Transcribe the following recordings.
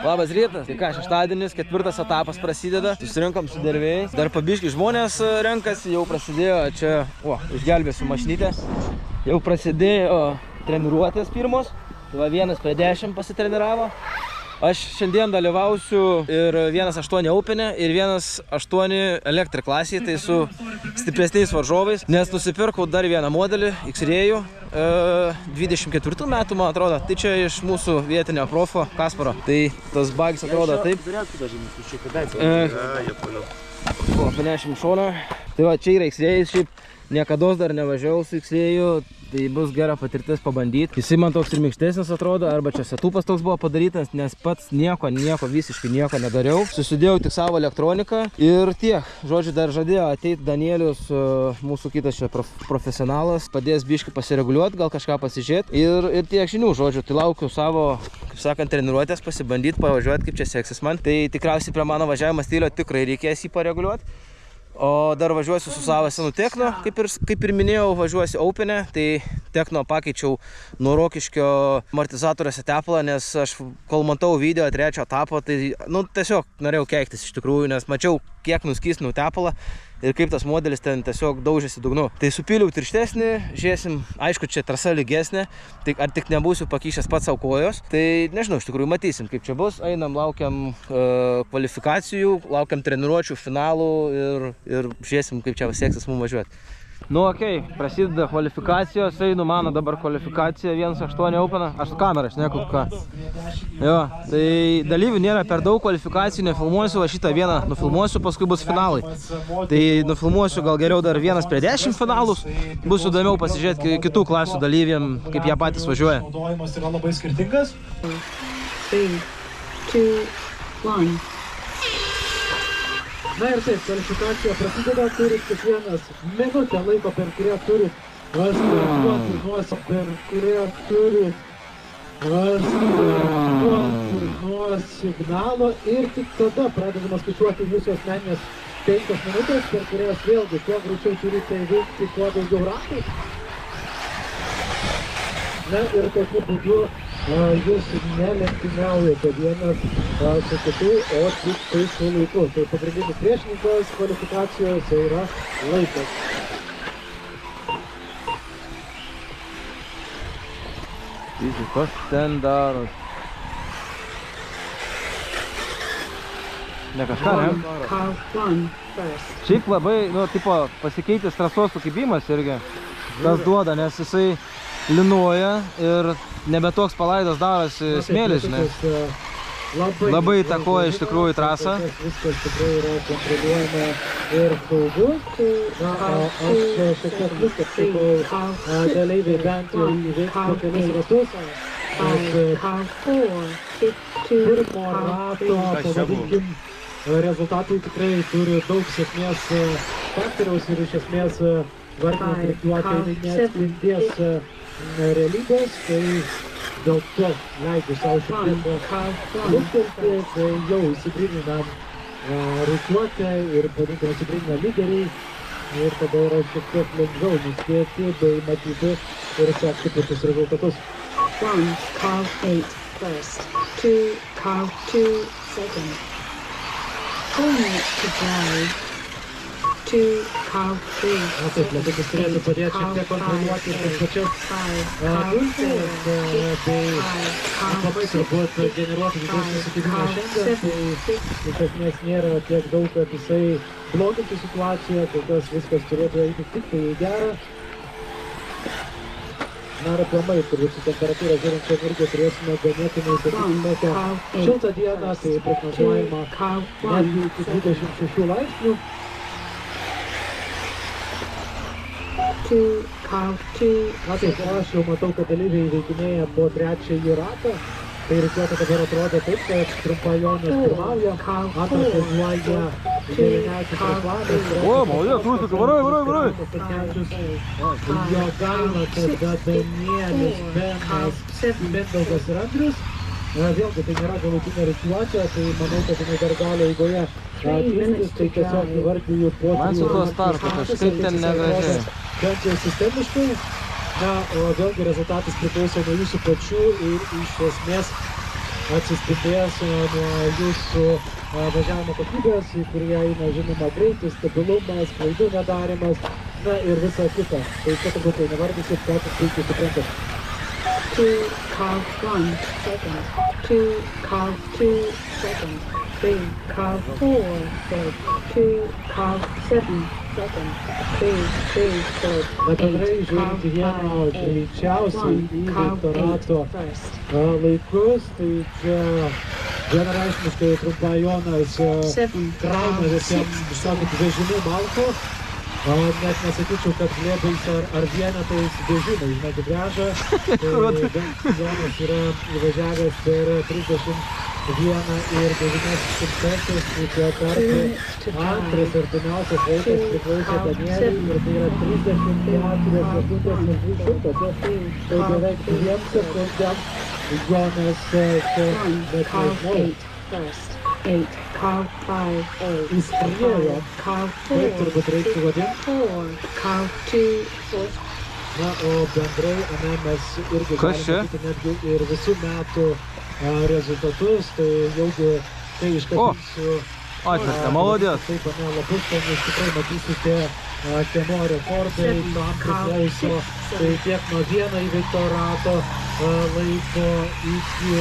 Labas rytas. Tai ką, šeštadienis, 4. etapas prasideda. Susirinkom su dervėjais. Dar pabiški žmonės renkasi, jau prasidėjo čia, išgelbėsiu mašinytę. Jau prasidėjo treniruotės pirmos. Tai va 1:10 pasitreniravo. Aš šiandien dalyvausiu ir 1:8 Open'e ir 1:8 Electric klasėje, tai su stipresniais varžovais, nes nusipirkau dar vieną modelį X-Ray'ų 24 metų, man atrodo. Tai čia iš mūsų vietinio profo Kasparo. Tai tas bagis atrodo taip. Panešim šoną. Tai va, čia yra X-Ray'is, šiaip niekados dar nevažiavau su X-Ray'u. Tai bus gera patirtis pabandyti. Jisai man toks ir minkštesnis atrodo, arba čia setupas toks buvo padarytas, nes pats visiškai nieko nedariau. Susidėjau tik savo elektroniką ir tiek. Žodžiu, dar žadėjo ateiti Danielius, mūsų kitas čia profesionalas, padės biškį pasireguliuoti, gal kažką pasižiūrėti. Ir tiek žinių, žodžiu, tai laukiu savo, kaip sakant, treniruotės, pasibandyti, pavažiuoti, kaip čia seksis man. Tai tikriausiai prie mano važiavimo stylio tikrai reikės jį pareguliuoti. O dar važiuosiu su savo senu Tekno, kaip ir minėjau, važiuosiu Open'e, tai Tekno pakeičiau nuo Rokiškio amortizatoriuose tepalą, nes aš kol matau video 3 etapo, tai tiesiog norėjau keiktis iš tikrųjų, nes mačiau, kiek nuskystinau tepalą ir kaip tas modelis ten tiesiog daužėsi dugnu. Tai supyliau tirštesnį, žiūrėsim, aišku, čia trasa lygesnė, tai ar tik nebūsiu pakyšęs pats savo kojos, tai nežinau, iš tikrųjų matysim, kaip čia bus. Einam, laukiam kvalifikacijų, laukiam treniruočių, finalų ir žiūrėsim, kaip čia seksis mums važiuoti. Okei, prasideda kvalifikacijos, einu mano dabar kvalifikacija 1:8 Open'ą. Aš su kamera, aš neku ką. Jo, tai dalyvių nėra per daug kvalifikacijų, nefilmuosiu, va šitą vieną nufilmuosiu, paskui bus finalai. Tai nufilmuosiu gal geriau dar 1:10 finalus, bus įdomiau pasižiūrėti kitų klasių dalyviam, kaip jie patys važiuoja. Naudojimas yra labai skirtingas. 3, 2, 1. Na ir taip, kvalifikacija prasideda, turit kiekvienas minutę laiko, per kurią turit startuoti nuo signalo ir tik tada pradedama skaičiuoti jūsų asmeninės 5 minutės, per kurias vėlgi kuo greičiau turite įveikti kuo daugiau ratų. Na ir tokiu būdu jūs nelenktyniaujate vienas su kitu, o tik tai su laiku. Tai pagrindinis priešininkas kvalifikacijos yra laikas. Kas ten daros? Ne kažką, ne? Šiaip labai, pasikeitęs trasos sukibimas irgi tas duoda, nes jisai linuoja ir nebe toks palaidas darosi smėlis, žinai. Labai įtakoja iš tikrųjų trasą. Viskas tikrai yra kontroliuojama ir saugu. Na, aš šiek tiek viskas sakau, dalyviai bent jau įveikti po kelis ratus. Pirmo rato, pavadinkim, rezultatai tikrai turi daug sėkmės faktoriaus ir iš esmės vartinant rikiuotę neatspindės realybės, tai dėl to leidžiu savo šiek tiek luktelti, tai jau įsigryninam rikiuotę ir padinkime įsigryninam lyderiai ir tada yra šiek tiek lengviau nuspėti bei matyti ir sekti pačius rezultatus. 1, car 8 first, 2, car 2 second, 4 minutes to drive. 2, car 3. Na taip, lietuvis turėtų padėti šiek tiek kontroliuoti tas pačias dulkes, tai labai turbūt generuoti didesnį sukibimą šiandien, tai iš esmės nėra tiek daug, kad jisai blogintų situaciją, kol kas viskas turėtų eiti tik tai į gerą. Na ir aplamai, turbūt su temperatūra žiūrint čia irgi turėsime ganėtinai tokią šiltą dieną, tai prognozuojama netgi iki 26 laipsnių. 2, car 2. Na taip, aš jau matau, kad dalyviai įveikinėja po 3-ąjį ratą. Tai reikėtų dabar atrodo taip, kad Trumpajonis pirmauja, antras važiuoja Žėlinevičius Raslanas. Malodės, Rusikas, varai! Jo gaila, tada Danielis, Benas, Mindaugas ir Andrius. Vėlgi, tai nėra galutinė rikiuotė, tai manau, kad jinai dar gali eigoje keistis, tai tiesiog įvardiju po 3 Man su tuo startu kažkaip ten negražiai. Bent jau sistemiškai. Na, o vėlgi rezultatas priklauso nuo jūsų pačių ir iš esmės atsispindės nuo jūsų važiavimo kokybės, į kurie eina, žinoma, greitis, stabilumas, klaidų nedarimas, na ir visa kita. Tai čia turbūt tai nevardysit, ką tik puikiai suprantat. 2, calf 1 second, 2, calf 2 second, 3, calf 4 third, 2, calf 7 second, 3, third, Na bendrai 8, žiūrint į vieno greičiausiai įveikto rato first, laikus, tai čia vienareikšmiškai Trumpajonas 7, krauna calf visiems, 6 sakant, vežimų malkų. Net nesakyčiau, kad glėbais ar vienetais vežimais negrįža. Tai Jonas yra įvažiavęs per 31 ir 9 čia tarp antras artimiausias laikas priklausė Danieliui ir tai yra 34 sekundės ir 200. Tai beveik 2 sekundėm Jonas čia calf 8 first, 8, calf 5 8, įskriejo. calf Taip 4 turbūt reiktų vadinti. 4, calf 2 4, Na, o bendrai, mes irgi Kas čia? galime matyti netgi ir visų metų rezultatus, tai jaugi tai iškabinsiu. Atvertė, malodės. Taip, lapus, ten jūs tikrai matysite, kieno rekordai tam priklauso, tai tiek nuo vieno įveikto rato laiko iki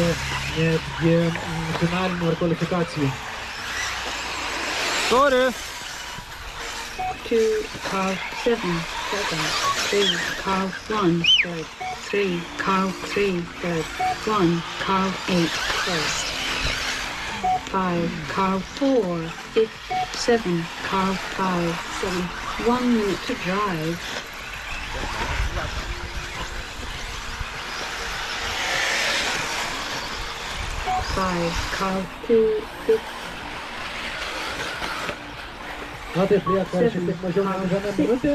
netgi finalinių ar kvalifikacijų. Sorry. 2, calf 7 second, 3, calf 1 third, 3, calf 3 third, 1, calf 8 first, 5, calf 4 fifth, 7, calf 5 7, 1 minute to drive. Five, calf 2 fifth, Na taip, lieka šiek tiek mažiau negu viena minutė.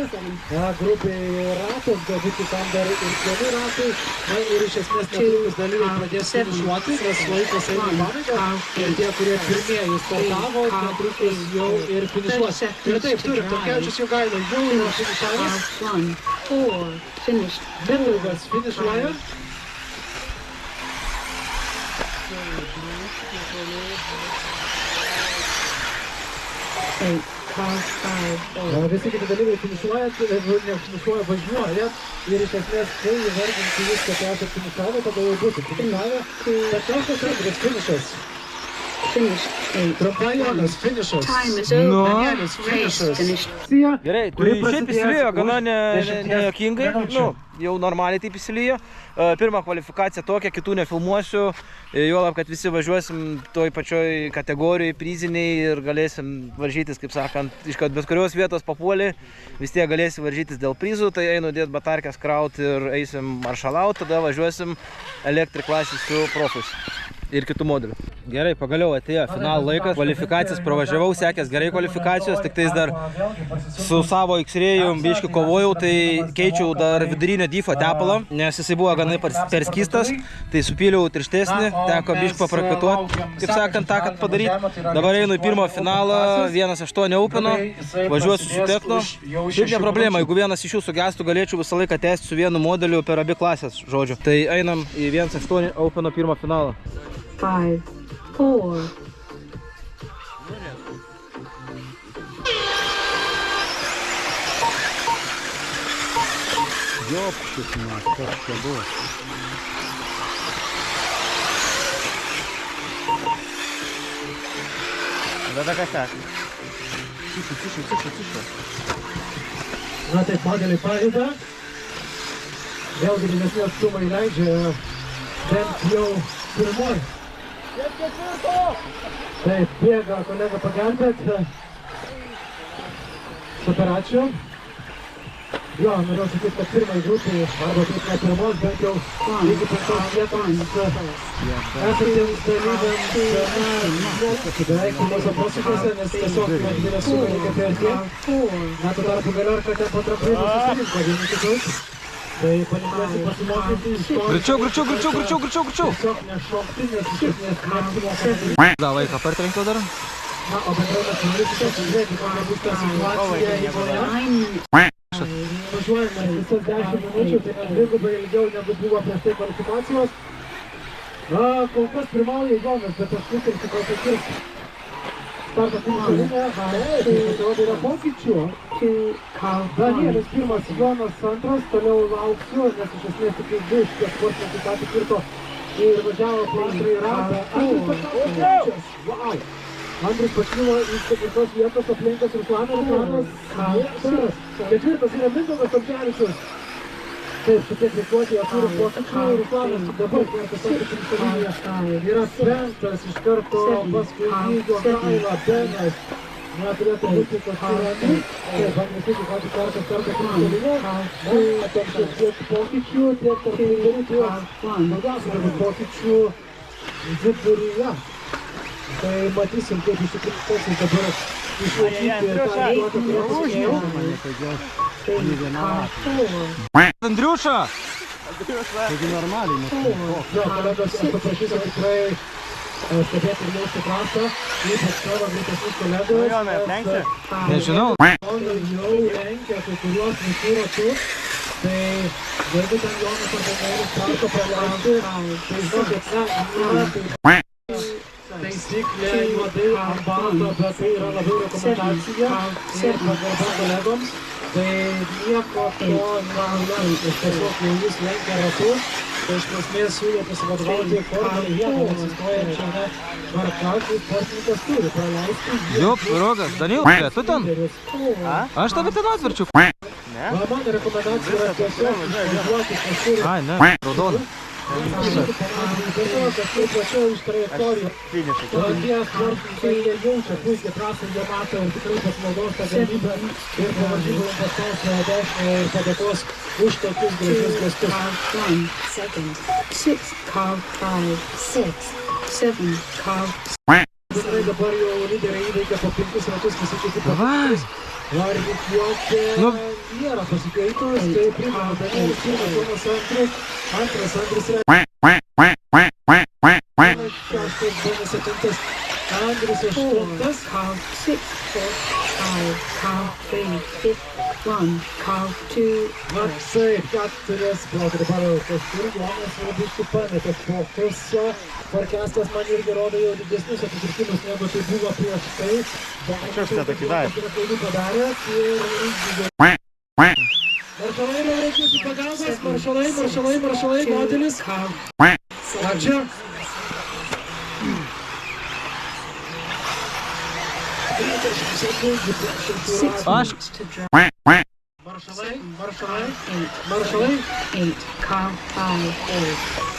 Grupiai ratas, galbūt kitam dar ir keli ratai. Na ir iš esmės netrukus dalyviai pradės finišuoti, nes laikas eina į pabaigą. Ir tie, kurie pirmieji startavo, netrukus jau ir finišuos. Ir taip, turim, Tomkevičius Jogaila jau yra finišavęs. calf 1 4 finished. Mindaugas finišuoja. Eight, calf 5 Visi kiti dalyviai finišuojat, nefinišuoja, važiuojat. Ir iš esmės, kai įvardinti jūs, kad esate finišavę, tada jau būsit finišavę. Bet trečias antras finišas. finished. 8. Trumpajonas finišas. Time is over. Danielis Race finišas. finished. Gerai, tai šiaip įsilijo gana nejuokingai, jau normaliai taip įsilijo. Pirmą kvalifikaciją tokią, kitų nefilmuosiu, juolab, kad visi važiuosim toj pačioj kategorijai, priziniai ir galėsim varžytis, kaip sakant, iš kad bet kurios vietos papuolį, vis tiek galėsim varžytis dėl prizų, tai einu dėt batarkės kraut ir eisim maršalaut, tada važiuosim elektrik klasės su profus ir kitų modelių. Gerai, pagaliau atėjo finalo laikas, kvalifikacijas pravažiavau, sekęs gerai kvalifikacijos, tik tais dar su savo X-ray'um biškį kovojau, tai keičiau dar vidurinio dyfo tepalą, nes jisai buvo ganai per skystas, tai supyliau tirštesnį, teko biškį paprakaituoti, kaip sakant, tą, kad padaryti. Dabar einu į pirmą finalą, 1.8 upino, važiuosiu su Tekno. Šiaip ne problema, jeigu vienas iš jų sugestų, galėčiau visą laiką tęsti su vienu modeliu per abi klasės, žodžiu. Tai einam į 1.8 upino pirmą finalą. 5, 4. Jopštis, kas čia buvo. Tada kas seka? Na taip, modeliai pajuda. Vėlgi didesni atstumai leidžia bent jau pirmoj. Taip, bėga kolega pagelbėt. Super, ačiū. Jo, norėjau sakyti, kad pirmai grupiai, arba taip ne pirmos, bent jau iki 5 vietos esantiems dalyviams beveik pirmose posūkiuose, nes tiesiog didelė suma reikia priartėti. Na, tuo tarpu Galiorka ten po tramplinų susirinko vieni kitus. Tai palinkėsiu pasimokyti iš to. Greičiau. Tiesiog nešokti, nes iš esmės maksimum. Da, vaiką partrenkto dar? Na, o bendrai mes norėsime pasižiūrėti, kokia bus ta situacija įvoje. Važiuojame visas 10 minučių, tai mes dvigubai ilgiau negu buvo prieš tai kvalifikacijos. Kol kas pirmauja Jonas, bet aš nutarsiu pasakirti. Starto finišo linija, pasirodo yra pokyčių. Danielis pirmas, Jonas antras, toliau lauksiu, nes iš esmės tik du šitie sportininkai ką tik kirto ir važiavo po antrąjį ratą. Andrius pakilo į ketvirtos vietos, aplenkas Ruslanas antras. Ketvirtas yra Mindaugas Tomkevičius. Taip, šitie trikuoti jie turi pokyčių. Ruslanas dabar kerta tokį finišo liniją. Yra penktas iš karto paskui Lygo Kailą Benas. Neturėtų būti kažkurami. Taip, Andrius iki ką tik kartą finišo liniją. Matom šiek tiek pokyčių, tiek tarp lyderių, tiek daugiausiai pokyčių viduryje. Tai matysim, kaip iš tikrųjų seksis dabar išlaikyti tą duotą, kurią pasikėjau. Andriuša! Taigi normaliai, nes Jo, kolegos, aš paprašysiu tikrai stebėti ir jausti krastą, ypač savo greitesnius kolegos. Nežinau. Jau lenkia kai kuriuos visų ratus, tai jeigu ten Jonas ar Danielis prašo praleisti, tai žinokit, nėra taip. Taisyklė juodai ant balto, bet tai yra labiau rekomendacija ir pagarba kolegoms. Tai nieko to nenulemia, tiesiog jau jūs lenkia ratus, tai iš esmės siūlau pasivadovauti formulę vietą, egzistuojančią tvarką, kai sportininkas turi praleisti. Jop, Rogas, Danil, tu ten? Aš tave ten atverčiu. Mano rekomendacija yra tiesiog išvažiuoti kažkur. Ai, ne, raudona. Tiesiog kažkur plačiau iš trajektorijų. Tie sportininkai jie jaučia puikiai trasą, jie mato ir tikrai pasinaudos tą galimybę ir po varžybų pastos dešinę ir padėkos už tokius gražius gestus. 6, car 5, 6, 7, car. Tikrai dabar jau lyderiai įveikia po 5 ratus visi kiti po 5. Vargis juokė nėra pasikeitus, tai primena Danielis pirmas, Jonas antras Andrius yra šeštas, Benas septintas, Andrius aštuntas. Car 6, 4, 5, car 3, 1, car 2. Va taip, keturias, palauk, dabar kažkur Jonas biškį pametė fokusą. Forecastas man irgi rodo jau didesnius atitirkimus, negu tai buvo prieš tai. Kažkas tokį darė. Maršalai, reikia jūsų pagalbos, maršalai, modelis. Ačiū. Aš. Maršalai. 8, car 5,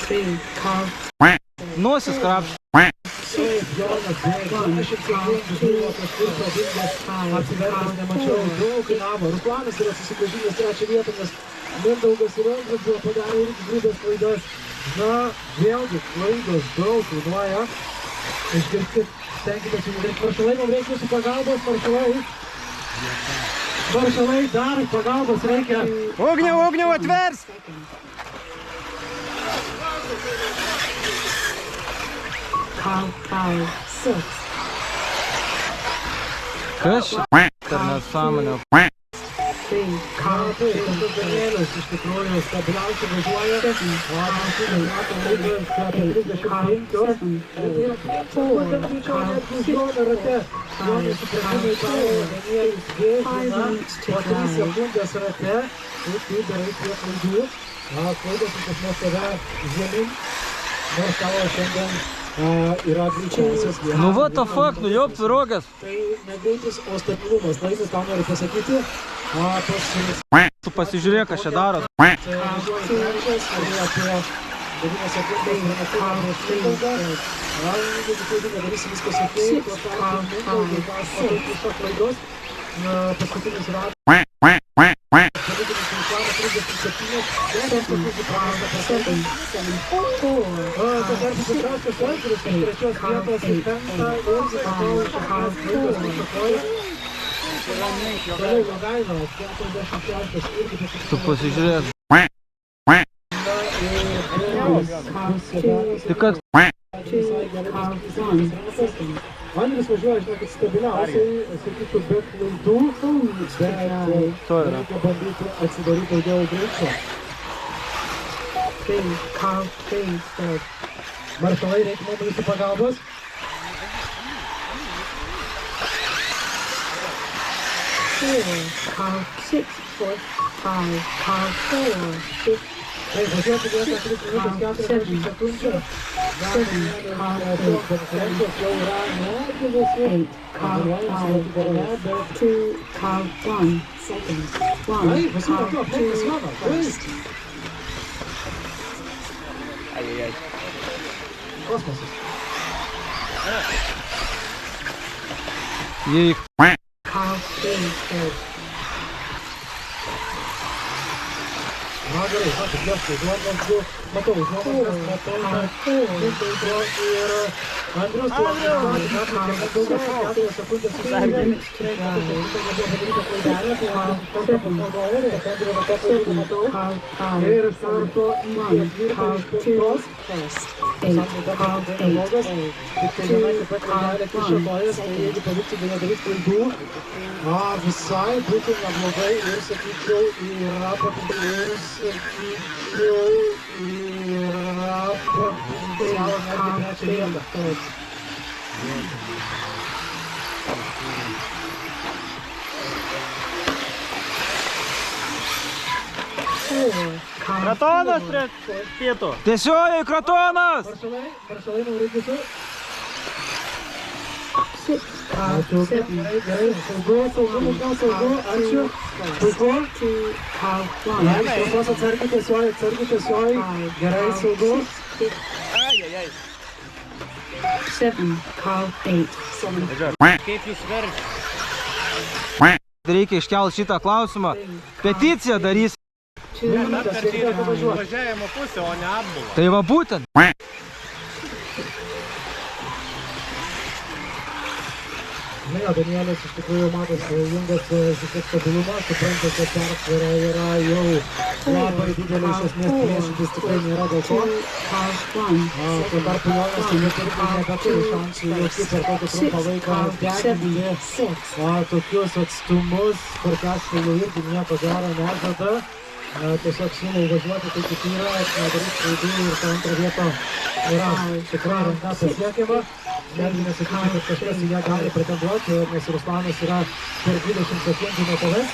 3, car. Nosis krapš. Taip, Jonas bėga, 10 sekundžių buvo kažkur pradingęs, atsivertęs nemačiau, daug kainavo. Ruslanas yra susigrąžinęs trečią vietą, nes Mindaugas ir Andrius buvo padarę irgi grubės klaidas. Na, vėlgi, klaidos daug kainuoja. Išgirskit, stenkitės jums reikia. Maršalai, mums reikia jūsų pagalbos, Maršalai, dar pagalbos reikia. Ugniau, atvers! Car 5, 6. Kas čia? Per nesąmonę. 3, car Tai, tas Danielis iš tikrųjų stabiliausiai važiuoja. O matom laidas apie 35. Tai yra būtent greičiau netgi už Joną rate. Jonai supratimai tavo Danielis gėžina po 3 sekundės rate. Tu darai prie klaidų. Klaidos iš esmės tave žemyn. Nors tavo šiandien yra greičiausias vienas. Nu what the fuck, nu jop, Rogas. Tai negreitis, o stabilumas. Laisvės tau noriu pasakyti. Tu pasižiūrėk, kas čia daro. Tai važiuoja trečias, važiuoja apie 9 sekundės, viena pirma prieš Mindaugą. Jeigu klaidų nedarysi viskas okei, tuo tarpu Mindaugui aš matau tiesiog klaidos. Paskutinis ratas. Palyginis Ruslanas 37, 10 sekundžių prarasta procentą. Tuo tarpu Petrauskas Andrius iš trečios vietos į penktą ir matau iš esmės klaidos nušakoja. Toliau Jogaila, 46 irgi Tu pasižiūrėk. Tai kas? Andrius važiuoja, žinokit, stabiliausiai, sakyčiau, be klaidų, bet reikia bandyti atsidaryti daugiau greičio. Maršalai, reikia mums jūsų pagalbos. Car 6, 5, car 4, 6, Taip, važiuoti vietą 3 minutės 40 sekundžių. 7, car 8, Konferencijos jau yra neaktyvus. 8, car 5, 2, car 1, second, 1, Taip, pasiūlė, car 2, first. Kosmosas. Jei. Car 3, third. Na gerai, matai, ieškai duomenės du. Matau, duomenės, matau, ir Andrius, Andrius, 4 sekundės ir sarto į ketvirtos. Tik žinai, kaip pat gali kišakojas, tai jeigu pavyktų nedaryti klaidų, visai būtų neblogai ir sakyčiau, yra potencialas trečią vietą. Kratonas prie pietų. Tiesioji kratonas! Maršalai nuvarykite. 6, Ačiū. Gerai, saugu, ačiū. Puiku. 2, car 1, Jeigu atsargiai tiesioji. Gerai, saugu. 7, car 8, 7, Kaip jūs verčiate? Reikia iškelti šitą klausimą. Peticiją darys. 2, Važiavimo pusė, o ne atbulą. Tai va būtent. Ne, Danielis iš tikrųjų matosi jungas šiek tiek stabilumą, supranta, kad persvara yra jau labai didelė, iš esmės priešintis tikrai nėra dėl to. 2, car 1, Tuo tarpu Jonas nebeturi šansų jokių per tokį trumpą laiką derinti tokius atstumus, Parkeškai jau irgi nieko gero nežada. Tiesiog siūlau važiuoti taip kaip yra, nedaryti klaidų ir ta antra vieta yra tikrai ranka pasiekiama. Netgi nesakyti, kad kažkas į ją gali pretenduoti, nes Ruslanas yra per 20 sekundžių nuo tavęs.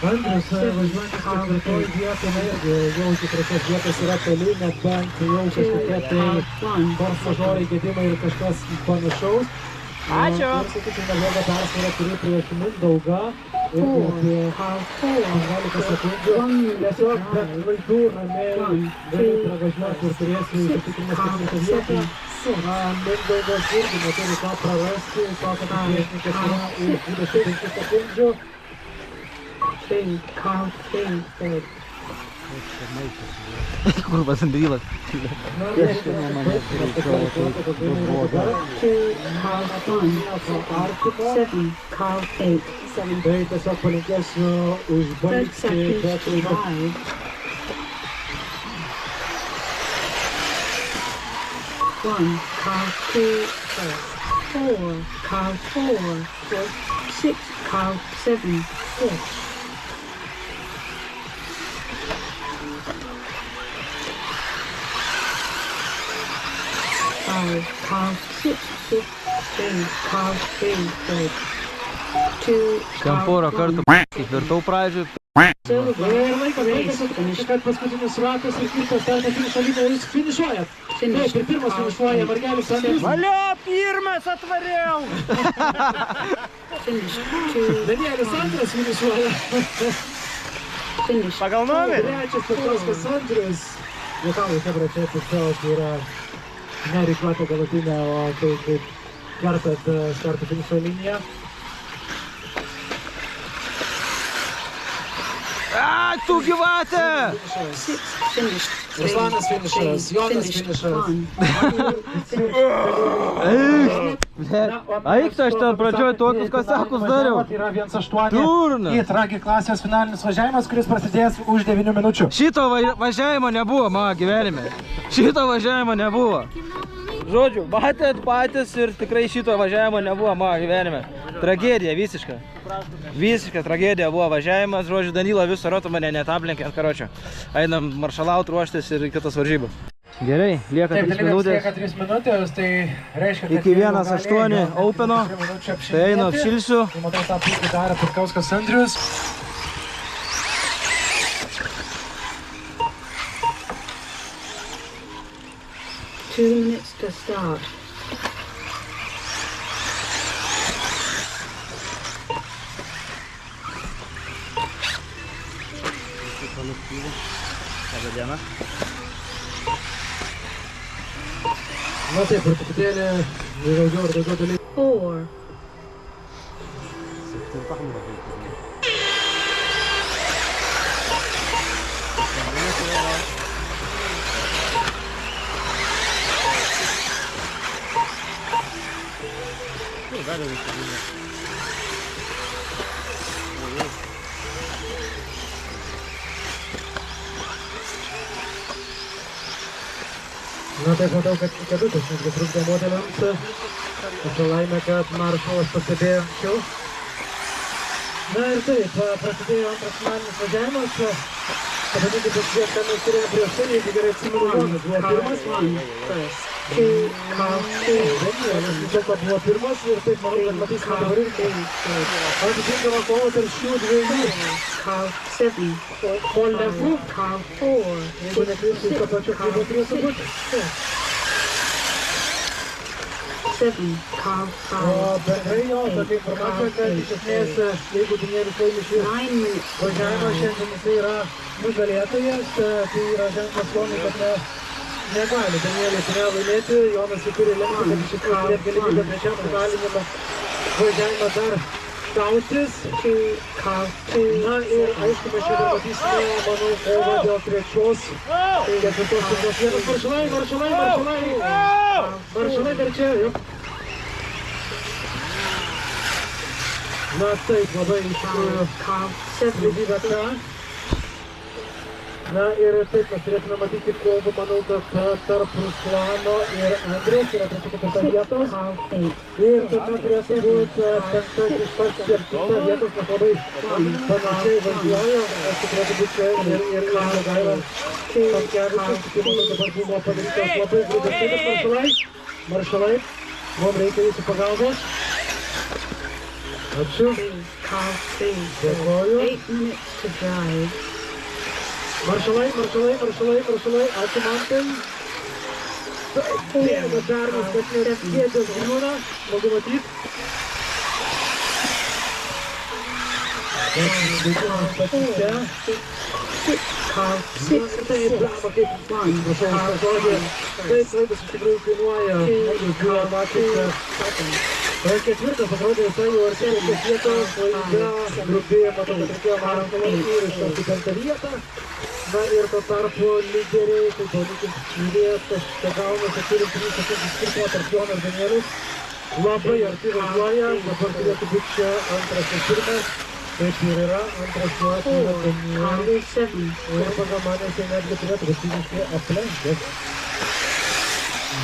Andrius važiuojantis ketvirtoj vietoje, jau iki trečios vietos yra toli, nebent jau kažkokie tai formažoriai gedimai ir kažkas panašaus. Ačiū. Ir sakyčiau, neblogą persvarą turi prieš Mindaugą ir apie 11 sekundžių. Tiesiog be klaidų ramiai gali pravažiuoti ir turėsi įsitikinęs ketvirtą vietą. Mindaugas irgi neturi ką prarasti, sako, kad priešininkas yra už 25 sekundžių. 3, car 3, third. Kurvas Andrylas. 2, car 1, 7, car 8, 7, Tai tiesiog palinkėsiu 30 užbaigti be seconds to klaidų. ride. 1, car 2, first. 4, car 4, fourth. 6, car 7, fifth. 5, car 6, fifth. 3, car 3, third. 2, Ten car porą 1. kartų ketvirtau pradžių. Silver Ir laikas race tik finished. kad paskutinis ratas ir kirtas starto finišo liniją, jūs finišuojat. Taip, ir pirmas finišuoja Margelis Andrius. Valio, pirmas atvariau. Finished. 2, Danielis Andrius finišuoja. finished. Pagal numerį. Trečias Petrauskas Andrius. Juokauju, hebra, čia tiesiog yra nereikluota galutinė, o tai kaip kertat starto finišo liniją. A, tu gyvatė! 6, finished. 3, Ruslanas finišas, Jonas finished. finišas. 1. Eik, aš ten pradžioj tokius kasakus dariau. Tai yra 1.8 Durna. į tragi klasės finalinis važiavimas, kuris prasidės už 9 minučių. Šito važiavimo nebuvo mano gyvenime. Šito važiavimo nebuvo. Žodžiu, matėt patys ir tikrai šito važiavimo nebuvo mano gyvenime. Tragedija visiška. Visiška tragedija buvo važiavimas. Žodžiu, Danilo viso rato mane net aplenkė ant karočio. Einam maršalaut ruoštis ir kitas varžybas. Gerai, lieka 3 minutės. Lieka 3 minutės, tai reiškia, kad Iki 1:08 openo, tai einu apšilsiu. Matau, tą puikiai darė Putkauskas Andrius. Two minutes to start. Na taip, ir truputėlį daugiau ir daugiau dalykų. 4. Na taip, matau, kad kėdukas netgi trukdo modeliams. Tačiau laimė, kad Maršalas pastebėjo anksčiau. Na ir taip, prasidėjo antras finalinis važiavimas. Pabandyti pasižiūrėti, ką mes turėjome prieš tai, jeigu gerai atsimenu, Jonas buvo pirmas. Danielis vis dėlto buvo pirmas ir taip manau, kad matysime dabar irgi. Atitinkama kova tarp šių dviejų. Kol nefu, jeigu neklysiu, tą pačią klubą turėtų būti. 7. Carl O 5. bendrai jo, tokia informacija, kad iš esmės, jeigu Danielis laimi šį 9 minutes to važiavimą, go. šiandien jisai yra nugalėtojas, tai yra ženklas Jonui, kad negali Danielis laimėti, Jonas jau turi lemti, kad iš esmės turėt galimybę trečiam finaliniam važiavimą dar kautis. Na ir aišku, mes čia dar matysime, manau, kovą dėl trečios, ketvirtos vietos. Maršalai dar čia, jo. Na taip, labai iš tikrųjų lygybė ką. Na ir taip, mes turėtume matyti kovą, manau, kad tarp Ruslano ir Andrės yra ketvirta vietos. Ir tuomet turėtų būti 5-7 vietos, nes labai panašiai važiuoja. Aišku, turėtų būti ir Jogaila Tamkevičius, kaip manau, dabar buvo padarytas labai grūdas klaidas. Maršalai, mums reikia jūsų pagalbos. Ačiū. Dėkoju. 8 minutes to drive. Maršalai, ačiū Mantai. Bėga darbas, kad neskiedės griūna, mogu matyti. Bėgimas patyčia. Taip, blama, kaip prašau, žodį. Taip, laidas iš tikrųjų kainuoja. Buvo matyti. Ketvirtas atrodė visai jau artėja vietos, laida, grupėje, matau, kad reikėjo Maršalą ir iš kartų 5 vietą. Na ir tuo tarpu lyderiai, tai pavadinkime vietas, čia gaunasi, turim 3 sekundžių skirtumą tarp Jono ir Danielius. Labai arti važiuoja, dabar turėtų būti čia antras ir pirmas. Taip ir yra, antras juos yra Danielis. Ir pagal mane jisai netgi turėtų būti fiziškai aplenkęs.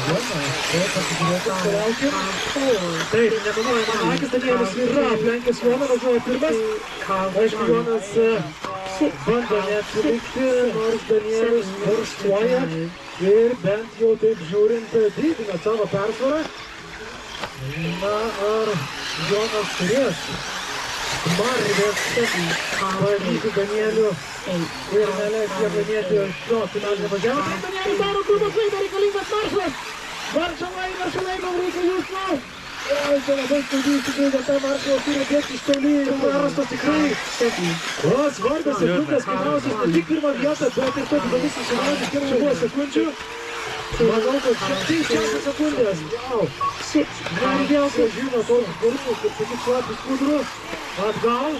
Taip, pasižiūrėti, palaukim. Taip, nemanau, mano akis Danielis yra aplenkęs Joną, važiuoja pirmas. Aišku, Jonas bando neatsilikti, nors Danielis forsuoja ir bent jau taip žiūrint didina savo persvarą. Na, ar Jonas turės smarvės pavyti Danielių ir neleis jie laimėti šio finalinio važiavimo. Tai Danielis daro grūdą klaidą, reikalingas Maršalas. Maršalai, mums reikia jūsų. Oi, čia labai skaudžiai įsikrėjo, kad ta Maršalas turi bėgti iš toli ir prarastas tikrai. O, svarbios sekundės, pirmiausias ne tik pirmą vietą, bet ir tokį dalis susimažinti, kiek čia buvo sekundžių. Manau, kad 6 sekundės. Wow. Ir vėl grąžino tos gurtus, kaip sakyt, šlapis kudrų atgal.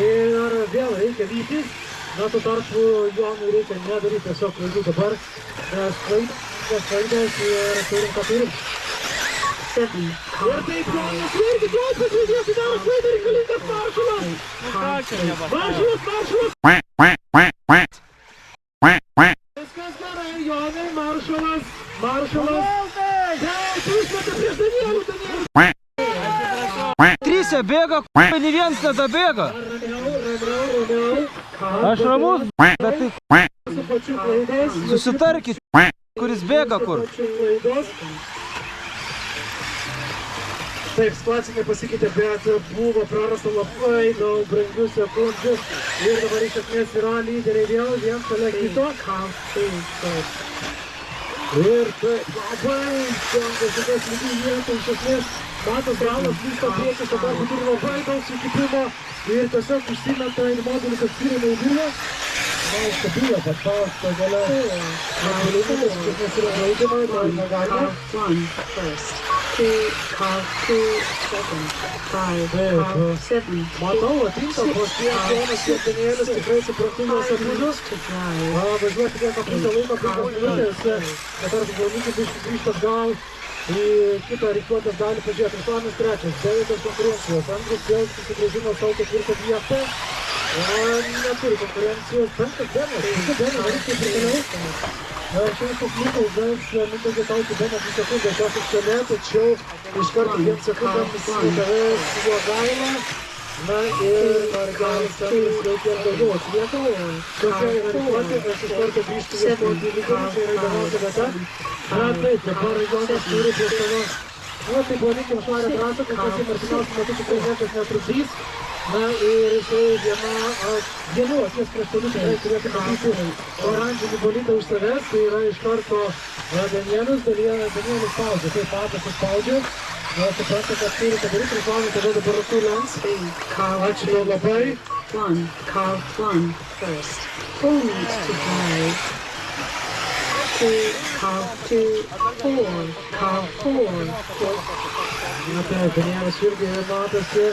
Ir vėl reikia vytis. Na, tuo tarpu Jonui reikia nedaryti tiesiog klaidų dabar. Nes klaidas ir turim ką turim. Ir taip Jonas irgi duotas važiuoti daro klaidą, reikalingas Maršalas. Maršalas. Viskas gerai, Jonai, Maršalas. Taip, užmetė prieš Danielių. 3 bėga, nei vienas nedabėga. Ramiau. Aš ramus, bet tai su pačiu klaidais. Susitarkit, kuris bėga kur. Taip, situacija nepasikeitė, bet buvo prarasta labai daug brangių sekundžių. Ir dabar iš esmės yra lyderiai vėl, vien šalia kito. Ir taip, labai stengiasi tas lygių vietų, iš esmės Matas Ralas vyksta priekis, dabar turi labai daug sukipimo ir tiesiog užsimeta ir modulis atskirimo į virvę. Na, iškabėjo, bet pasto galia. Iš esmės yra draudimai, dar negalima. Matau, atinka posties Jonas ir Danielius tikrai supratingos aplinkos. Važiuoti vieną pusę laiko, 5 minutės, dabar galvykit grįžti atgal į kitą rikiuotės dalį pažiūrėti. Ruslanas trečias, be jokios konkurencijos. Andrius vėl susigrąžino savo 4 vietą. Neturi konkurencijos. 5 Benas, variškai prikeliau. Šiais pakliukau, bet Mindaugai Tauti Benas 2 sekundės, aš iš šalia, tačiau iš karto 2 sekundėmis tavęs Jogaila. Na ir Margelis Andrius jau kiek daugiau atsilieka. Tokia yra rikiuotė, aš iš karto grįžtu ieškoti lygumų, čia yra įdomiausia vieta. Na taip, dabar Jonas turi prie savo. Na tai pavadinkim švarę trasą, kol kas jam artimiausiu metu tikrai niekas netrukdys. Na ir jisai vienu akies krašteliu tikrai turėtų matyti oranžinį bolidą už savęs, tai yra iš karto Danielius spaudžia, taip Matas spaudžia. Na, supranta, kad turi padaryti Ruslanui, tada dabar Rusų lenks. Ačiū tau labai. Carl first. Full needs to drive. 2, Carl 2, 4, Carl 4. Na taip, Danielius irgi matosi.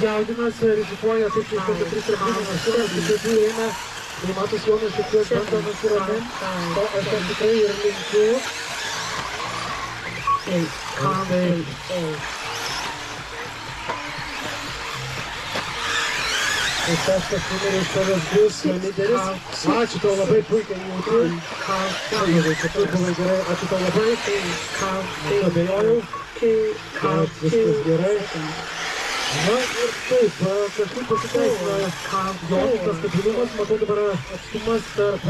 Jaudinasi, rizikuoja, taip iš karto 3 trapinimas, šiuonas tikrai eina. Tai Matas Jonas šiek tiek bando nusiraminti. To aš ten tikrai ir linkiu. 8, Carl 8. Tai šeštas numeris tavęs bus lyderis. Ačiū tau labai, puikiai jauti. Čia tu buvai gerai, ačiū tau labai. Abejojau. Viskas gerai. Na ir taip, kažkaip pasiteisina Jonas tas stabilumas, matau dabar atstumas tarp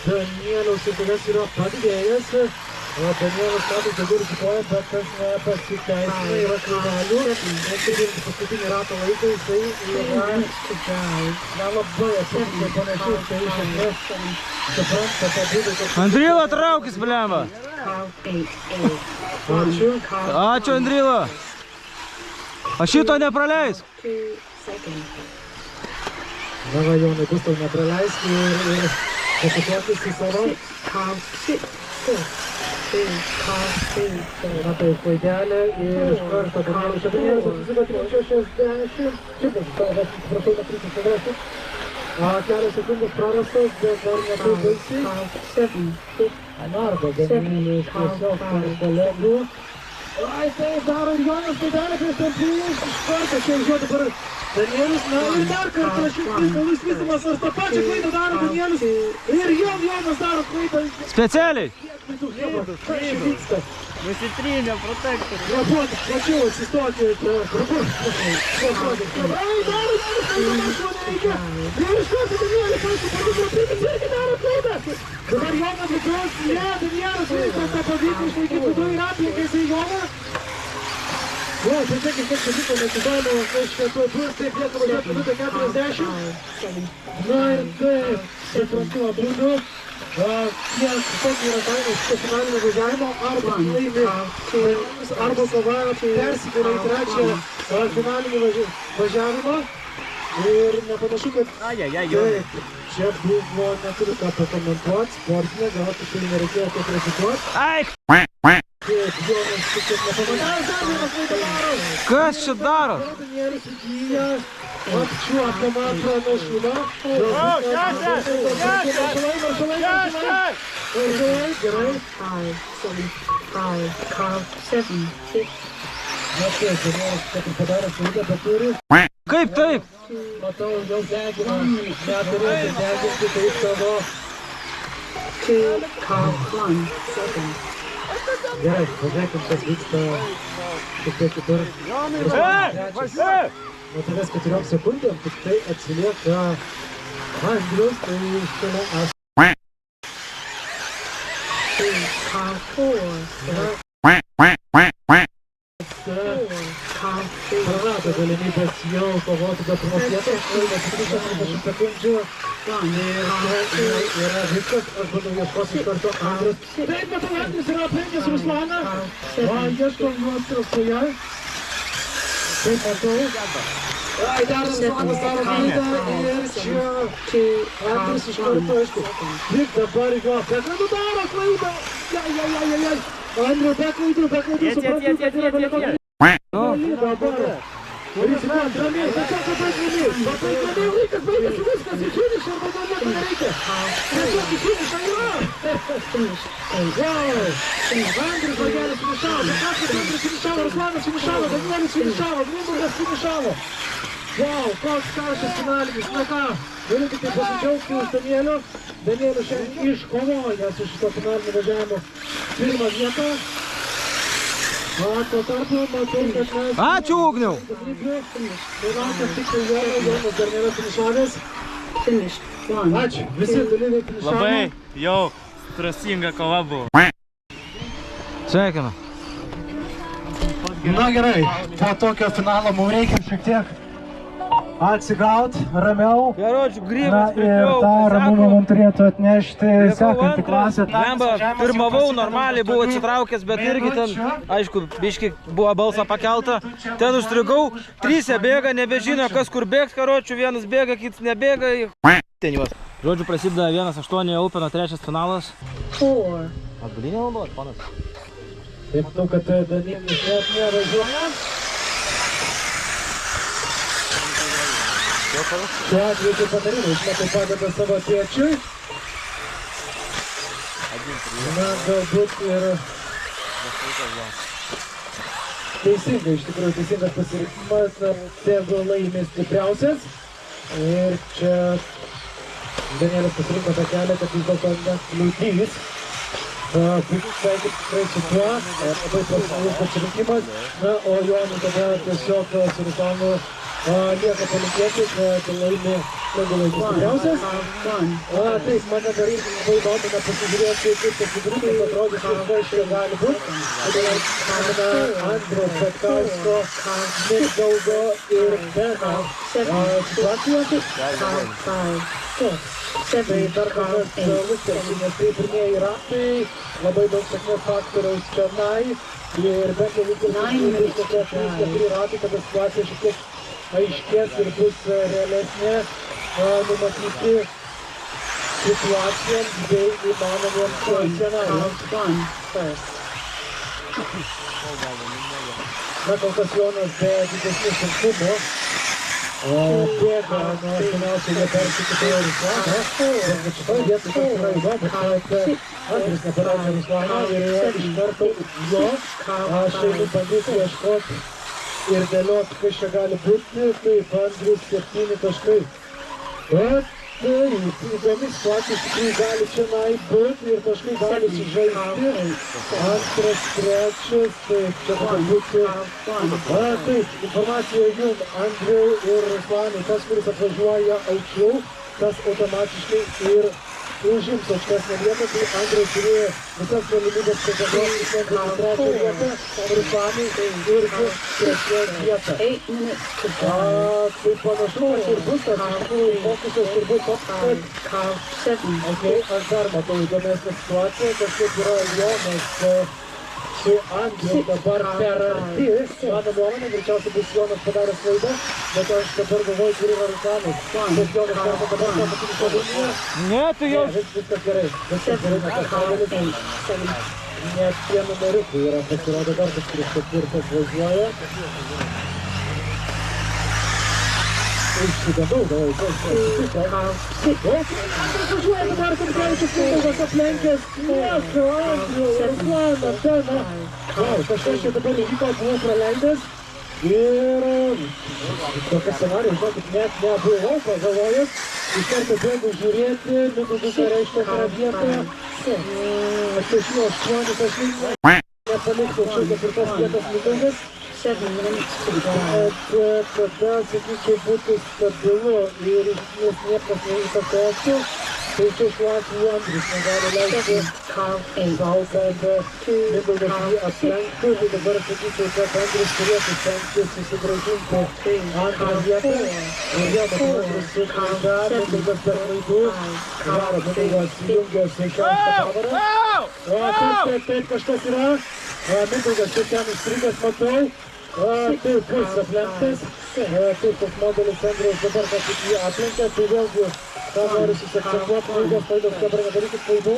Danieliaus ir tavęs yra padidėjęs. Danielius Matas daugiau rizikuoja, bet tas nepasiteisina, yra klaidelių. Nesirinkti paskutinį rato laiką, jisai yra nelabai atsitikti panašiai, tai iš esmės supranta tą būdų. Andrila, traukis, blemba. Ačiū. Ačiū, Andrila. Aš šito nepraleis. Na va, Jonai, bus tau nepraleisti ir pasituokis į savo. Na tai klaidelė ir iš karto Danielius Šabinėlis atsisuko 360. Prašau, neprisisagręsti. Kelios sekundės prarastos, bet dar netaip baisiai. Nardo Danielius tiesiog kolegų. Ai, tai daro ir Jonas klaidelę prieš tampulį. Iš karto čia žiūrėjau dabar Danielius. Na ir dar kartą šis kalus vystimas, nors tą pačią klaidą daro Danielius. Ir Jonas daro klaidą. Specialiai. Kas čia vyksta? Nusitrynė protektorių. Rabuotis, plačiau atsistoti. Ai, daro, ko nereikia. Ir iš karto Danielius, aišku, irgi daro klaidą. Dabar Jonas Vikros, Danielius viskas tą pavyko išlaikyti du ir aplinkai Joną. O, pažiūrėkit, kiek čia liko nesudojimo, kažkiek tuoj bus, taip lieka važiuoti minutę 40. Na ir taip, suprantimo būdu. Kiek tokį yra kainos šito finalinio važiavimo, arba laimi arba kova persikelia į trečią finalinį važiavimą. Ir nepanašu, kad taip, čia buvo, neturiu ką pakomentuoti, sportinė, gal tikrai nereikėjo tiek rizikuoti. Aik! Taip, Jonas tiesiog nepamatė. Kas čia daro? Danielius įgyja apčiuopiamą pranašumą. Maršalai, gerai. 5, Carl 7, 6. Na taip, Danielius kaip ir padarė klaidą, bet turi. Kaip taip? Matau, jau degina, neturėtų deginti taip savo. 2, Carl 1, 7. Gerai, pažiūrėkim, kas vyksta šiek tiek kitur. Nuo tavęs 4 sekundėm, tik tai atsilieka Andrius, tai šalia aš. 3, car 4, start. 4, car 3, Prarado galimybės jau kovoti dėl pirmos vietos, 30 sekundžių. 1, Yra viskas, aš bandau ieškoti iš karto Andrius. Taip, matau, Andrius yra aplinkęs Ruslaną. Ieškom juos trasoje. Taip, matau. Dar Ruslanas daro klaidą ir čia Andrius iš karto, aišku. Tik dabar jo, Petradu daro klaidą. Jai. Andriu, be klaidų, suprantu, kad yra dalyvauti. Dabar. Rizikuojant, ramiai, tiesiog labai ramiai, laikas baigėsi viskas, į finišą arba daugiau nereikia. Tiesiog į finišą yra. Wow! Andrius Vagelis finišavo, Bekasas Andrius finišavo, Ruslanas finišavo, Danielis finišavo, Grimburgas finišavo. Wow, koks karštas finalinis, na ką, galiu tik pasidžiaugti už Danielių. Danielius šiandien iškovoja su šito finalinio važiavimo pirmą vietą. O tuo tarpu matau, kad mes... Ačiū, Ugniau! Laukia tik tai Jonas dar nėra finišavęs. finished. 1, Ačiū, visi dalyviai finišavo. Labai jau strasinga kova buvo. Sveikinu. Na gerai, po tokio finalo mums reikia šiek tiek atsigauti, ramiau. Geročių, Na grybas, ir tą ramumą mums turėtų atnešti sekantį klasę. Lemba, pirmavau, normaliai buvo atsitraukęs, bet irgi ten, aišku, biški buvo balsą pakelta. Ten užstrigau, 3 bėga, nebežino, kas kur bėgs, karočių, vienas bėga, kitas nebėga. Ten juos. Žodžiu, prasideda 1-8 Openo 3 finalas. 4, Atbulinė naudot, panas. Taip, matau, kad Danielis net nevažiuoja. Šiuo atveju kaip patarimai, išmetai padeda savo tėčiui. Na, galbūt ir teisingai, iš tikrųjų teisingas pasirinkimas, tegu laimi stipriausias. Ir čia Danielis pasirinko tą kelią, kad vis dėlto nekliudys. Sveikit tikrai su tuo, labai profesionalus pasirinkimas. Na, o Jonui tada tiesiog su Ruslanu lieka palinkėti, kad laimi stipriausias. Taip, mane dar irgi labai domina pasižiūrėti, kaip tas vidurinis atrodys ir kas čia gali būti. Todėl manome Andriaus Petkausko, Mindaugo ir Beno situacijos. Tai dar kartą luktelsiu, nes tai pirmieji ratai, labai daug sėkmės faktoriaus čionai ir bent jau luktelsiu 4 ratai, kada situacija šiek tiek aiškės ir bus realesnė numatyti situacijoms bei įmanomiems scenarijams. Na, kol kas Jonas be didesnių sunkumų bėga nuo artimiausiai nepersikėtėjo Ruslano, bet šitoj vietoj kas yra įdomu, kad Andrius neparažė Ruslano ir iš karto jo aš einu bandyti ieškoti ir dėlioti, kas čia gali būti, taip Andrius 7 taškai. Bet įdomi situacija iš tikrųjų gali čia būti ir taškai gali sužaisti. Antras, trečias, taip, čia gali būti. Taip, informacija jums, Andriau ir Ruslanai, tas, kuris atvažiuoja aukščiau, tas automatiškai ir užims aukštesnę vietą, tai Andriau turėjo visas galimybės pretenduoti į trečią vietą, Ruslanai irgi trečią vietą. Tai panašu, kad ir bus tas fokusas turbūt toks, kad aš dar matau įdomesnę situaciją, kažkaip yra Jonas su Andriu dabar per arti. Mano nuomonė, greičiausiai bus Jonas padaręs klaidą, bet aš dabar galvoju, kur yra Ruslanas. Bet Jonas kartą dabar tą finišo liniją. Ne, tai jau. Viskas gerai, nes net tie numeriukai yra pasirodo dar kažkuris ketvirtas važiuoja. Išsigandau, galvoju, kas atsitiko. Andrius važiuoja dabar, Kamkevičius Mindaugas aplenkęs. Nieko, Andriu, Ruslaną, Beną. Kažkas čia dabar įvyko, buvo praleidęs. Ir tokia scenarijų, žinokit, net nebuvau pagalvojęs. Iš karto bėgu žiūrėti, Mindaugas reiškia antrą vietą. 6-8 taškai. Nepaliktų aukščiau 4 vietos Mindaugas. 7 minutes to drive. Tada, sakyčiau, būtų stabilu ir iš esmės niekas neįtakotų. Tai čia šiuo atveju Andrius negali leisti Carl 8. sau, kad Mindaugas jį aplenktų. Tai dabar sakyčiau, kad Andrius turėtų stengtis susigrąžinti antrą vietą. Ir vėl matau Andrius su klaida, Mindaugas per klaidų. Daro, Mindaugas įjungia šeštą pavarą. Taip, kažkas yra. Mindaugas čia ten įstrigęs, matau. Taip, bus aplenktas. Taip, toks modelis Andriaus dabar kažkaip jį aplenkia. Tai vėlgi, ką noriu susakcentuoti, klaidos, dabar nedarykit klaidų.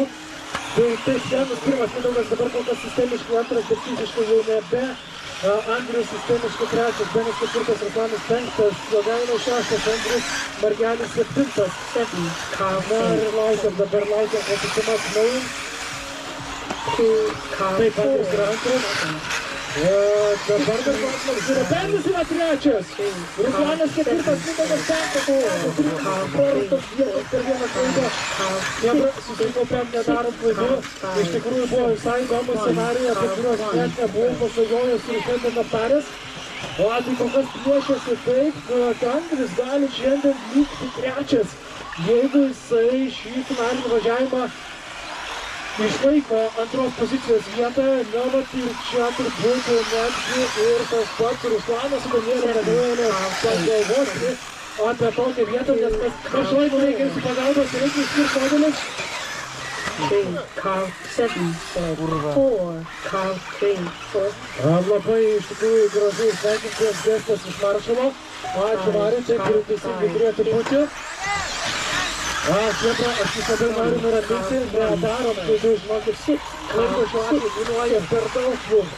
Tai taip, senas pirmas Mindaugas dabar kol kas sistemiškai antras, bet fiziškai jau nebe. Andrius sistemiškai trečias, Benis ketvirtas, Ruslanas penktas, Jogaila šeštas, Andrius Margelis septintas. Na ir laukiam, dabar laukiam, kad susimas Taip, Andrius yra antras. Dabar dar klausimas yra. Benis yra trečias. Ruslanas ketvirtas, Mindaugas penktas. Prarastos vietos per vieną klaidą. Susikaupėm, nedarom klaidų. Iš tikrųjų buvo visai įdomus scenarijai, apie kuriuos net nebuvau pasvajojęs ir šiandien aptaręs. Tai kol kas priešėsi taip, kad Andrius gali šiandien likti trečias, jeigu jisai šį finalinį važiavimą išlaiko antros pozicijos vietą. Na, vat ir čia turbūt netgi ir tas pats Ruslanas su Danieliu negalėjo pagalvoti apie tokią vietą, nes kažkaip reikia jūsų pagalbos, reikia išskirti modelis. Carl 7, 4, Carl 3, 4. Labai iš tikrųjų gražus sveikintas gestas iš Maršalo. Ačiū Mariui, taip ir teisingai turėtų būti. Šepra, aš visada noriu nuraminti, nedarom klaidų, žinokit, klaidų šiuo atveju kainuoja per daug jums.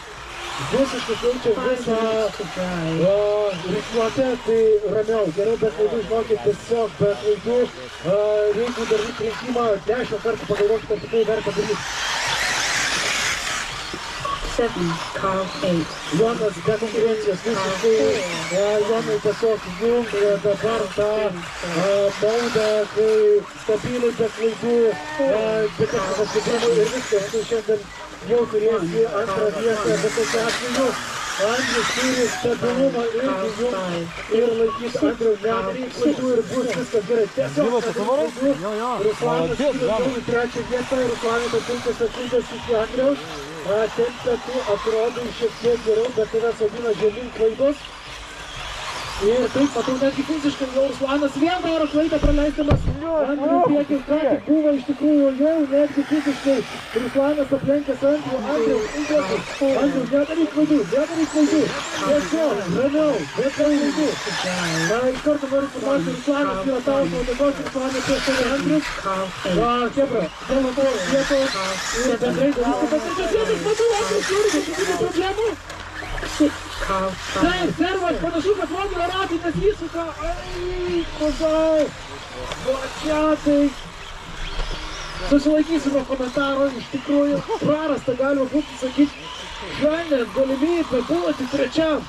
Visiškai keičia visą rikiuotę, tai ramiau, geriau be klaidų, žinokit, tiesiog be klaidų. Jeigu daryti rinkimą 10 kartų pagalvokit, kad tikrai verta daryti. 7, Carl 8. Jonas be konkurencijos visiškai, Jonai tiesiog jungia dabar tą baudą, kai stabiliai be klaidų, be kažkokio skubėjimo ir viskas, tu šiandien jau turėsi antrą vietą, bet tokiu atveju Andrius turi stabilumą irgi jums ir laikyti Andriaus nedaryti klaidų ir bus viskas gerai. Tiesiog klaidų, Ruslanas turi trečią vietą, Ruslanas atsirka sekundas iki Andriaus. Tempė tu atrodo šiek tiek geriau, bet tave saugina žemyn klaidos. Ir taip, matau, netgi fiziškai jau Ruslanas vėl daro klaidą praleistamas Andrių priekį, ką tik buvo iš tikrųjų jau netgi fiziškai. Ruslanas aplenkęs Andrių, nedaryk klaidų. Tiesiog, ramiau, be klaidų. Na, iš karto noriu informuoti, Ruslanas yra tavo nuodėkos, Ruslanas prieš tave Andrius. Kebra, dėl to vietos ir bendrai dalyko pasiečios vietos, matau, Andrius turi kažkokių problemų. Taip, servas, panašu, kad Romulio ratai nesisuka. Kozau. Čia tai. Susilaikysime komentaro, iš tikrųjų prarasta, galima būtų sakyti, šiandien galimybė būti trečiam.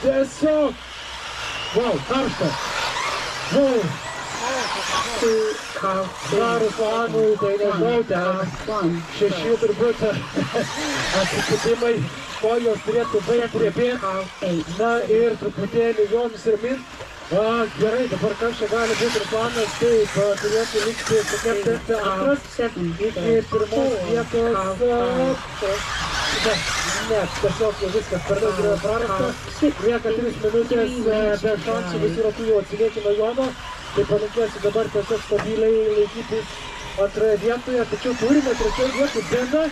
Tiesiog. Vau, karšta. Vau. Ruslanui, tai nežinau, ten 6 turbūt atsikitimai. Kojos turėtų baigti riebėti. Na ir truputėlį Jonas ir Mint. Gerai, dabar kas čia gali būti Ruslanas, taip, turėtų likti tokiam tempė antras iki pirmos vietos. Ne, tiesiog jau viskas per daug yra prarasta. Lieka 3 minutės be šansų, visi ratu jau atsilieki nuo Jono. Tai palinkėsiu dabar tiesiog stabiliai laikytis antroje vietoje, tačiau turime trečioje vietoje Beną.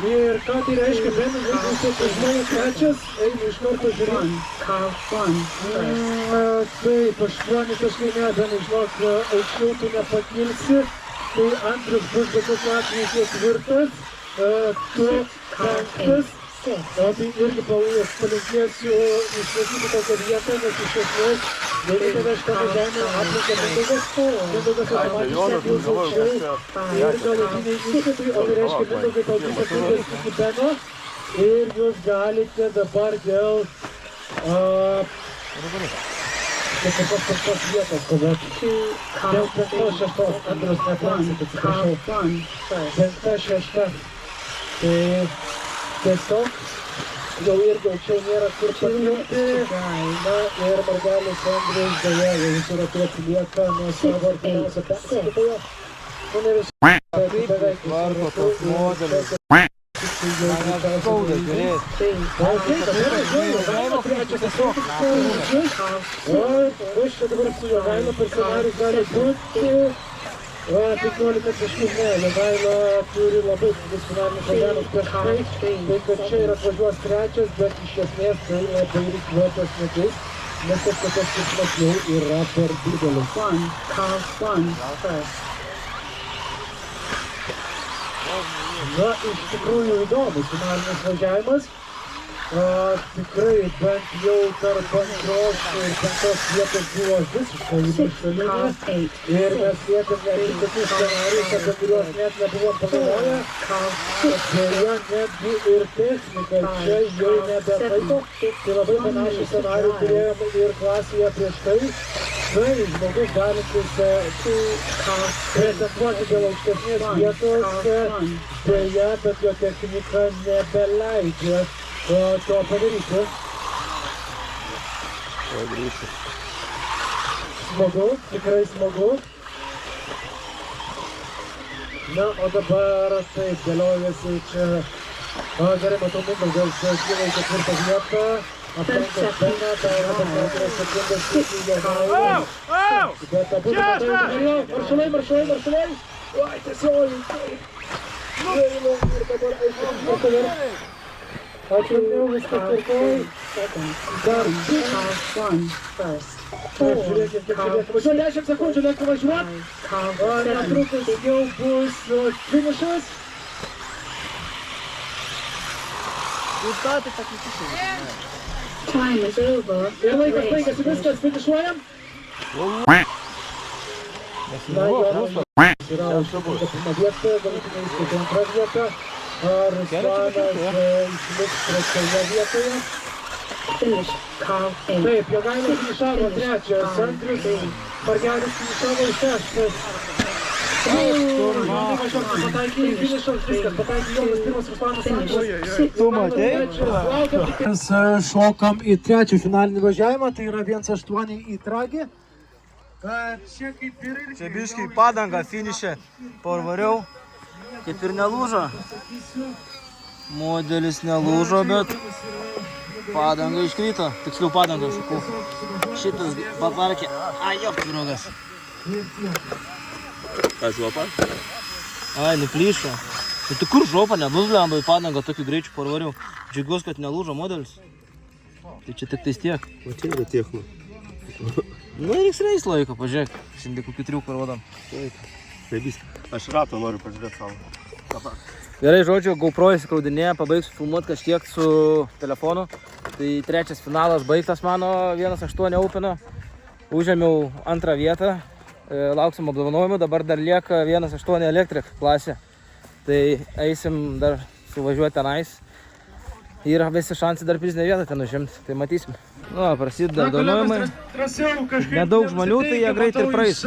Ir ką tai reiškia, Benas, jeigu jisai pažinojo trečias, einu iš karto žiūrėti. Taip, 8 taškai ne, Benai, žinok, aukščiau tu nepakilsi. Tai Andrius bus bet kokiu atveju ketvirtas, tu penktas. Tai irgi palinkėsiu išlaikyti tokią vietą, nes iš esmės jeigu tave šitą važiavimą aplinka Mindaugas automatiškai bus aukščiau ir galutiniai įskaitai, o tai reiškia Mindaugai tau 2 sekundės iki Beno ir jūs galite dabar dėl penktos vietos kovoti. Dėl 5-6 Andrius neaplenksit, atsiprašau. 5-6. Tai tiesiog jau irgi aukščiau nėra kur pakilti. Na ir Margelis Andrius dėja, jau jis yra tuo atsilieka nuo savo artimiausio persekėtojo. Nu ne visi, bet beveik Tvarko tos modelius. Manęs skauda žiūrėti. Jogaila trečias tiesiog. O, kas čia dabar su Jogaila per scenarius gali būti? 15 taškų, ne, Jogaila turi labai didelius finalinius važiavimus prieš tai, kad čia ir atvažiuos trečias, bet iš esmės tai labai rikiuotas netis, nes tas skirtumas jau yra per didelis. Na, iš tikrųjų įdomus finalinis važiavimas. Tikrai bent jau tarp antros ir penktos vietos buvo visiškai viršulinė. Ir mes liekam netgi tokius scenarijus, apie kuriuos net nebuvom pagalvoję. Beje, netgi ir technika čia jau nebepaiko. Tai labai panašų scenarijų turėjom ir klasėje prieš tai. Tai žmogus galintis pretenduoti dėl aukštesnės vietos, beje, bet jo technika nebeleidžia to padaryti. Smagu, tikrai smagu. Na, o dabar taip, dėliojasi čia. Gerai, matau, Mindaugas kyla į ketvirtą vietą. Aplenkęs Beną, tai yra per 4 sekundės iki Jogailą. Bet abu dabar maršalai. Oi, tiesiogiai, taip. Gaila, ir dabar aišku, ačiū, viskas tvarkoj. Dar žiūrėkime, kiek lieka važiuoti. 10 sekundžių lieka važiuoti. Netrukus jau bus finišas. Time is over. Ir laikas baigėsi, viskas, finišuojam. Na, Jonas yra užtikrinta pirmą vietą, galutinai įskaitė antrą vietą. Ruslanas išliks trečioje vietoje. Taip, Jogaila finišavo trečias, Andrius Margelis finišavo šeštas. Pataikė į finišas, viskas, pataikė Jonas pirmas, Ruslanas antras. Tu matei? Mes šokam į trečią finalinį važiavimą, tai yra 1-8 į Tragį. Čia kaip ir... Čia biškai padangą finišė parvariau. Kaip ir nelūžo. Modelis nelūžo, bet padanga iškrito. Tiksliau padanga, sakau. Šitas paparkė. Ai, jo, pirogas. Ką žuopą? Ai, nuplyšo. Tai kur žopą nenuzlemba į padangą tokiu greičiu parvariau. Džiugiuos, kad nelūžo modelis. Tai čia tik tais tiek. O čia yra techno. Nu ir X-Rays laiko, pažiūrėk. Šiandien kokių triukų rodom. Taip, aš ratą noriu pažiūrėti savo. Gerai, žodžiu, GoPro įsikraudinėja, pabaigsiu filmuoti kažkiek su telefonu. Tai trečias finalas baigtas mano 1-8 Openo. Užėmiau antrą vietą, lauksim apdovanojimų, dabar dar lieka 1-8 Electric klasė. Tai eisim dar suvažiuoti tenais. Ir visi šansai dar prizinę vietą ten užimti, tai matysim. Nu, prasideda apdovanojimai. Nedaug žmonių, tai jie greit ir praeis.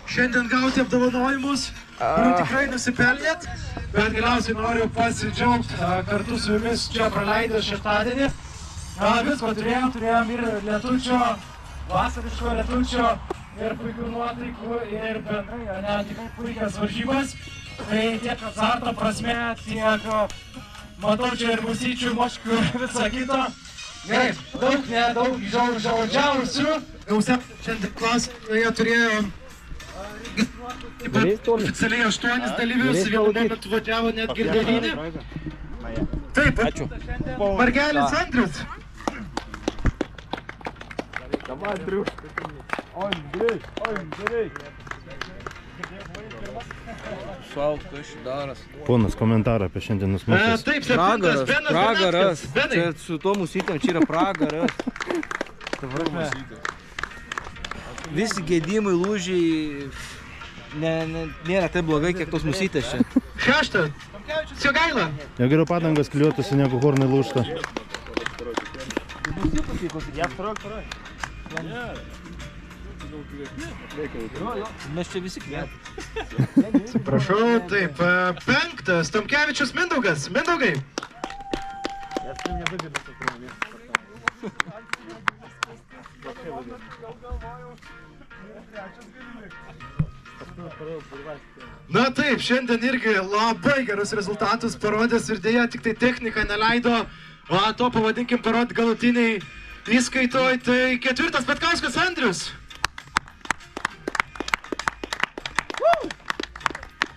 Šiandien gauti apdovanojimus, kurių tikrai nusipelnėt, bet galiausiai noriu pasidžiaugti kartu su jumis čia praleidęs šeštadienį. Visko turėjom ir lietučio, vasariško lietučio, ir puikių nuotaikų, ir bendrai, tikrai puikias varžybas. Tai tiek azarto prasme, tiek matau čia ir musyčių, moškių ir visą kitą. Gerai, daug žaudžiausių. Gausia šiandien klasioje turėjom oficialiai 8 dalyvius, vienu momentu važiavo netgi ir 9. Taip, Margelis Andrius. Šaltas daras. Ponas komentarą apie šiandienos mačius. Taip, septintas, Benas Pragaras. Benackas. Čia su to musytėm, čia yra pragaras. Visi gedimai, lūžiai, nėra taip blogai, kiek tos musytės čia. Šeštas, Jogaila. Jau geriau padangas kliuotųsi, negu hornai lūžta. Mes čia visi kviet. Prašau, taip, penktas, Tomkevičius Mindaugas. Mindaugai. Na taip, šiandien irgi labai gerus rezultatus parodęs ir dėja tik tai technika neleido to pavadinkim parodyti galutiniai įskaitoj. Tai 4. Petkauskas Andrius.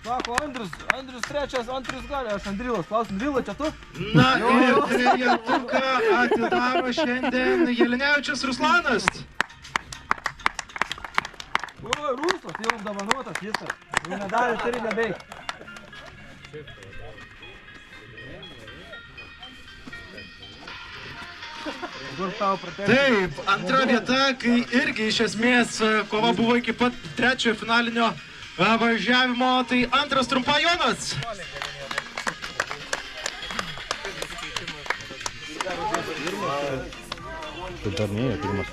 Sako, Andrius 3, Andrius gali, aš Andrilas. Klausim, Andrila, čia tu? Na ir trejetuką atidaro šiandien Jelenevičius Ruslanas. O, Ruslas, jau apdovanotas visas. Jau medalį turi nebeik. Taip, antra vieta, kai irgi iš esmės kova buvo iki pat 3 finalinio važiavimo, tai antras Trumpa Jonas. Tai dar neėjo pirmas.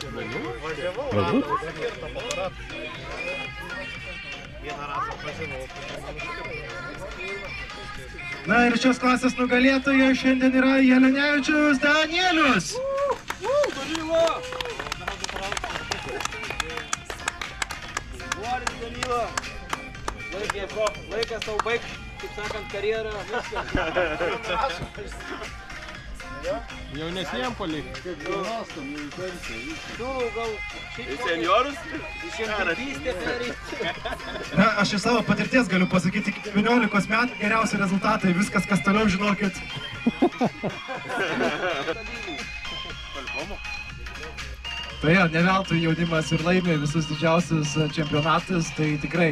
Galbūt? Na ir šios klasės nugalėtojas šiandien yra Jelenevičius Danielius. Danilo! Danilo! Laikas tau baig, kaip sakant, karjerą, viskas. Jaunesniem palikti. Tu gal šiaip Seniorus? išimtystė perėti. Na, aš iš savo patirties galiu pasakyti, iki 19 metų geriausi rezultatai, viskas, kas toliau, žinokit. Tai jo, ne veltui jaunimas ir laimė visus didžiausius čempionatus, tai tikrai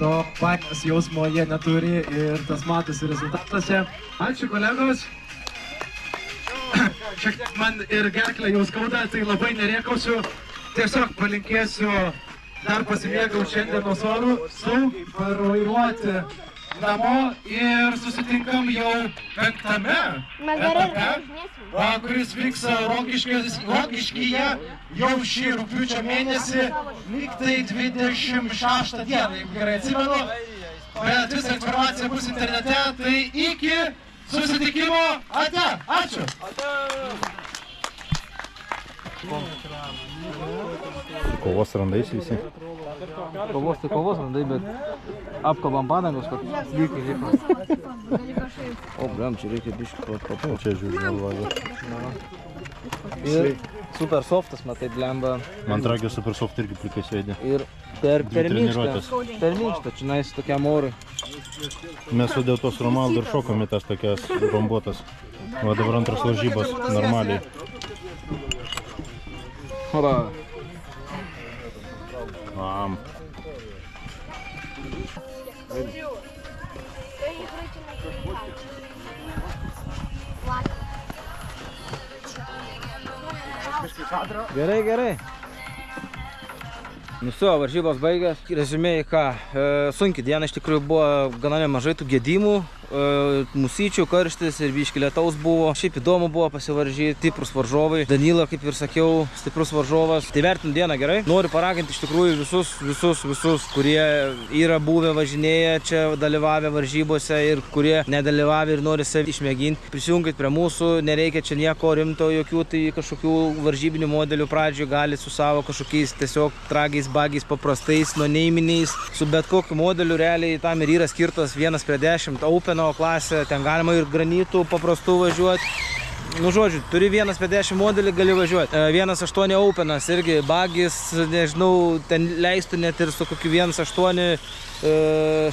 to baimės jausmo jie neturi ir tas matosi rezultatuose. Ačiū kolegos. Šiek tiek man ir gerklę jau skauda, tai labai nerėkausiu. Tiesiog palinkėsiu dar pasimėgauti šiandienos orų, saugiai parvairuoti namo ir susitinkam jau 5. etape, kuris vyks Rokiškyje jau šį rugpjūčio mėnesį, lyg tai 26 dieną, jeigu gerai atsimenu. Bet visa informacija bus internete, tai iki susitikimo, ate, ačiū. Kovos randais visi. Kovos tai kovos randai, bet apkabam padangos, kad lygiai liko. O, blem, čia reikia biškį papau. Čia žiūrėjau galvoju. Ir super softas, matai, blemba. Man tragio super soft irgi plikai sėdė. Ir per treniruotės. minkštą, čia nais tokiam orui. Mes su dėl tos Romaldo ir šokom į tas tokias rombuotas. O dabar antras varžybos normaliai. Hola. Am. Gerai, gerai. Nusuo, varžybos baigęs. Rezumė į ką. Sunki diena iš tikrųjų buvo gana nemažai tų gedimų. Musyčių, karštis ir biškį lietaus buvo. Šiaip įdomu buvo pasivaržyti, stiprus varžovai. Danila, kaip ir sakiau, stiprus varžovas. Tai vertinu dieną gerai. Noriu paraginti iš tikrųjų visus, kurie yra buvę važinėję čia, dalyvavę varžybose ir kurie nedalyvavę ir nori save išmėginti. Prisijungit prie mūsų, nereikia čia nieko rimto, jokių tai kažkokių varžybinių modelių pradžių, gali su savo kažkokiais tiesiog tragiais, bagiais, paprastais, noneiminiais. Su bet kokiu modeliu realiai tam ir yra skirtas 1:10 Open klasė, ten galima ir granitų paprastų važiuoti. Nu, žodžiu, turi 1:10 modelį, gali važiuoti. 1.8 Openas irgi bagis, nežinau, ten leistų net ir su kokiu 1.8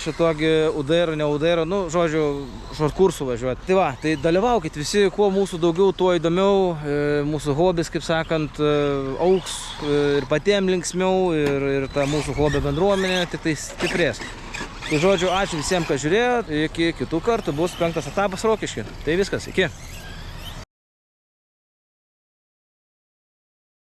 šitogi UDR, ne UDR, nu, žodžiu, šort kursų važiuoti. Tai va, tai dalyvaukit visi, kuo mūsų daugiau, tuo įdomiau, mūsų hobis, kaip sakant, auks ir patiem linksmiau ir ta mūsų hobio bendruomenė tik tai stiprės. Tai žodžiu, ačiū visiems, kad žiūrėjot, iki kitų kartų bus 5. etapas Rokišky. Tai viskas, iki.